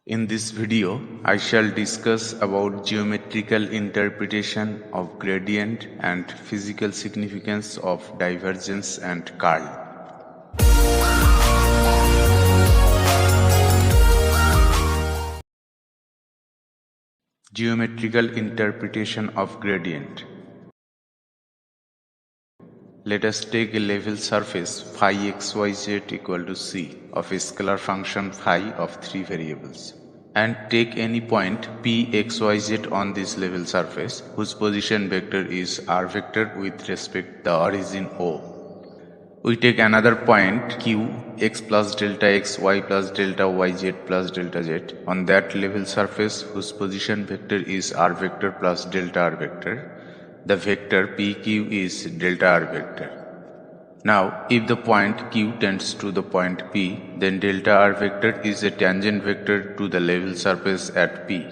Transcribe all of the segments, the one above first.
In this video, I shall discuss about geometrical interpretation of gradient and physical significance of divergence and curl. Geometrical interpretation of gradient. Let us take a level surface phi xyz equal to c of a scalar function phi of three variables, and take any point p xyz on this level surface whose position vector is r vector with respect to the origin O. We take another point q x plus delta x y plus delta y z plus delta z on that level surface whose position vector is r vector plus delta r vector. The vector pq is delta r vector. Now, if the point q tends to the point P, then delta r vector is a tangent vector to the level surface at P.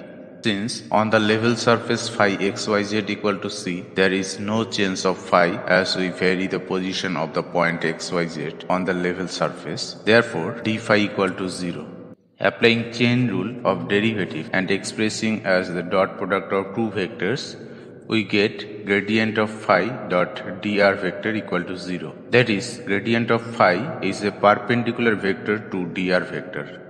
Since on the level surface phi xyz equal to c, there is no change of phi as we vary the position of the point xyz on the level surface. Therefore, d phi equal to 0. Applying chain rule of derivative and expressing as the dot product of two vectors, we get gradient of phi dot dr vector equal to 0. That is, gradient of phi is a perpendicular vector to dr vector.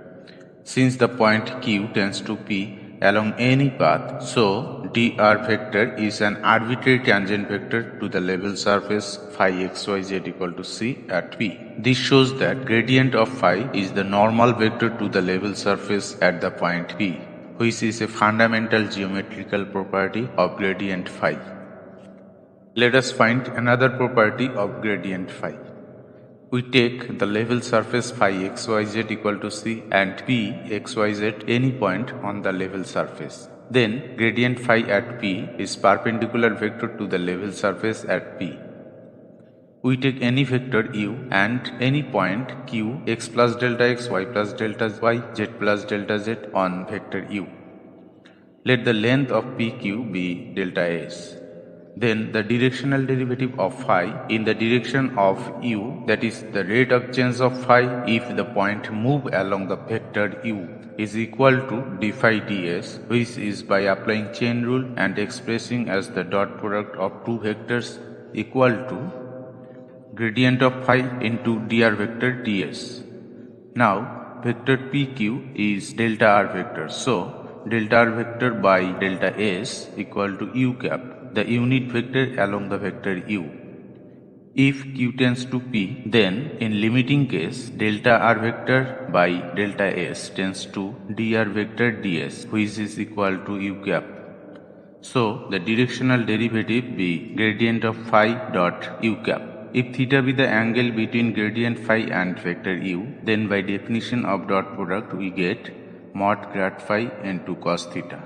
Since the point q tends to P along any path, so dr vector is an arbitrary tangent vector to the level surface phi xyz equal to c at P. This shows that gradient of phi is the normal vector to the level surface at the point P, which is a fundamental geometrical property of gradient phi. Let us find another property of gradient phi. We take the level surface phi xyz equal to c and p xyz any point on the level surface. Then gradient phi at P is perpendicular vector to the level surface at P. We take any vector u and any point q x plus delta x, y plus delta y, z plus delta z on vector u. Let the length of pq be delta s. Then the directional derivative of phi in the direction of u, that is the rate of change of phi if the point move along the vector u, is equal to d phi ds, which is by applying chain rule and expressing as the dot product of two vectors equal to gradient of phi into dr vector ds. Now, vector pq is delta r vector, so delta r vector by delta s equal to u cap, the unit vector along the vector u. If q tends to P, then in limiting case, delta r vector by delta s tends to dr vector ds, which is equal to u cap. So, the directional derivative be gradient of phi dot u cap. If theta be the angle between gradient phi and vector u, then by definition of dot product we get mod grad phi into cos theta.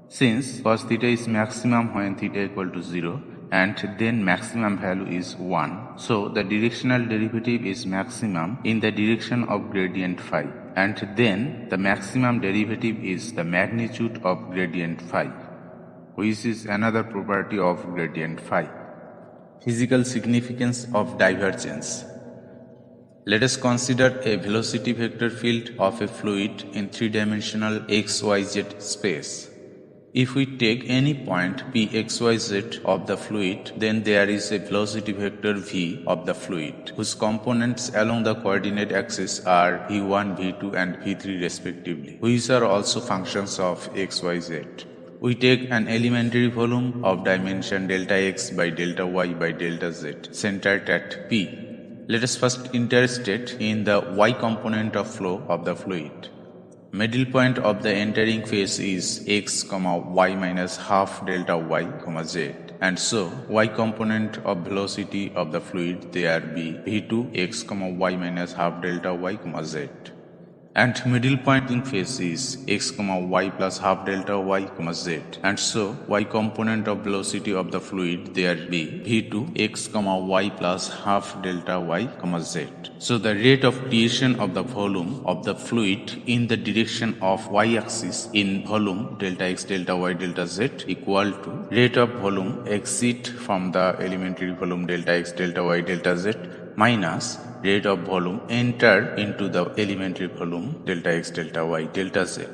Since cos theta is maximum when theta equal to 0 and then maximum value is 1, so the directional derivative is maximum in the direction of gradient phi, and then the maximum derivative is the magnitude of gradient phi, which is another property of gradient phi. Physical significance of divergence. Let us consider a velocity vector field of a fluid in three-dimensional xyz space. If we take any point p xyz of the fluid, then there is a velocity vector v of the fluid, whose components along the coordinate axis are v1, v2 and v3 respectively, which are also functions of xyz. We take an elementary volume of dimension delta x by delta y by delta z centered at P. Let us first interested in the y component of flow of the fluid. Middle point of the entering phase is x, y minus half delta y, z, and so y component of velocity of the fluid there be v2 x, y minus half delta y, z. And middle point in phase is x, y plus half delta y, z, and so y component of velocity of the fluid there be v2 x, y plus half delta y, z. So the rate of creation of the volume of the fluid in the direction of y-axis in volume delta x, delta y, delta z equal to rate of volume exit from the elementary volume delta x, delta y, delta z minus rate of volume entered into the elementary volume delta x, delta y, delta z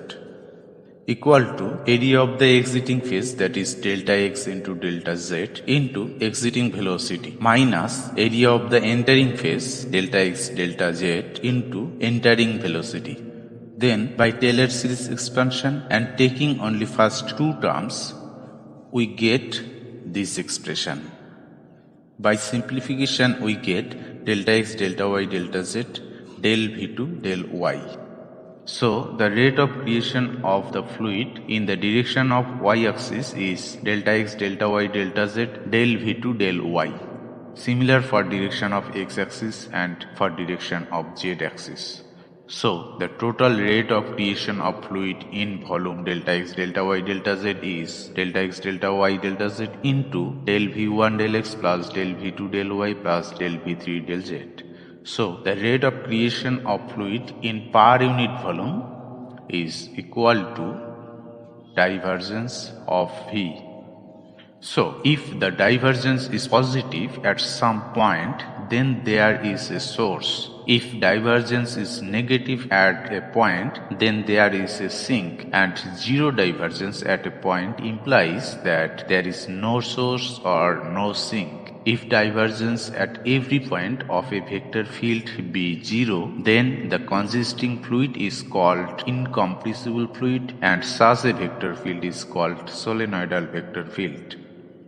equal to area of the exiting phase, that is delta x into delta z into exiting velocity minus area of the entering phase delta x delta z into entering velocity. Then by Taylor series expansion and taking only first two terms, we get this expression. By simplification we get delta x delta y delta z del v2 del y. So, the rate of creation of the fluid in the direction of y-axis is delta x, delta y, delta z, del v2, del y. Similar for direction of x-axis and for direction of z-axis. So, the total rate of creation of fluid in volume delta x, delta y, delta z is delta x, delta y, delta z into del v1 del x plus del v2 del y plus del v3 del z. So, the rate of creation of fluid in per unit volume is equal to divergence of V. So, if the divergence is positive at some point, then there is a source. If divergence is negative at a point, then there is a sink, and zero divergence at a point implies that there is no source or no sink. If divergence at every point of a vector field be zero, then the consisting fluid is called incompressible fluid, and such a vector field is called solenoidal vector field.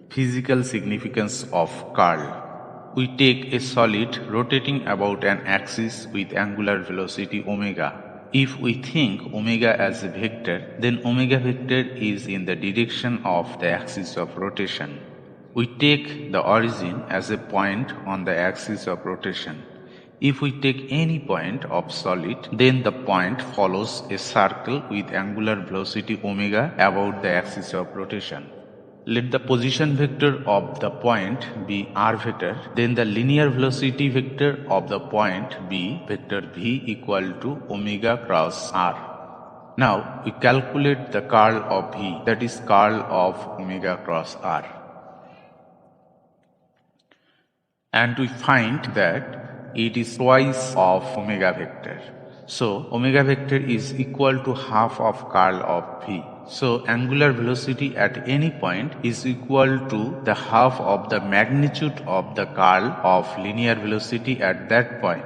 Physical significance of curl. We take a solid rotating about an axis with angular velocity omega. If we think omega as a vector, then omega vector is in the direction of the axis of rotation. We take the origin as a point on the axis of rotation. If we take any point of solid, then the point follows a circle with angular velocity omega about the axis of rotation. Let the position vector of the point be r vector, then the linear velocity vector of the point be vector v equal to omega cross r. Now we calculate the curl of v, that is curl of omega cross r. And we find that it is twice of omega vector. So omega vector is equal to half of curl of v. So angular velocity at any point is equal to the half of the magnitude of the curl of linear velocity at that point.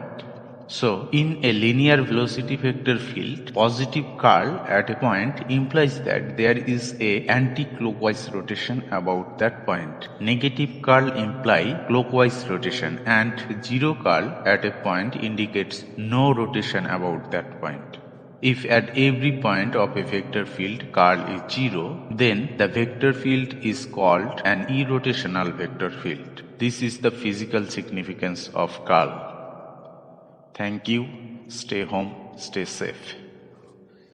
So in a linear velocity vector field, positive curl at a point implies that there is a anti-clockwise rotation about that point. Negative curl imply clockwise rotation, and zero curl at a point indicates no rotation about that point. If at every point of a vector field curl is zero, then the vector field is called an irrotational vector field. This is the physical significance of curl. Thank you. Stay home, stay safe.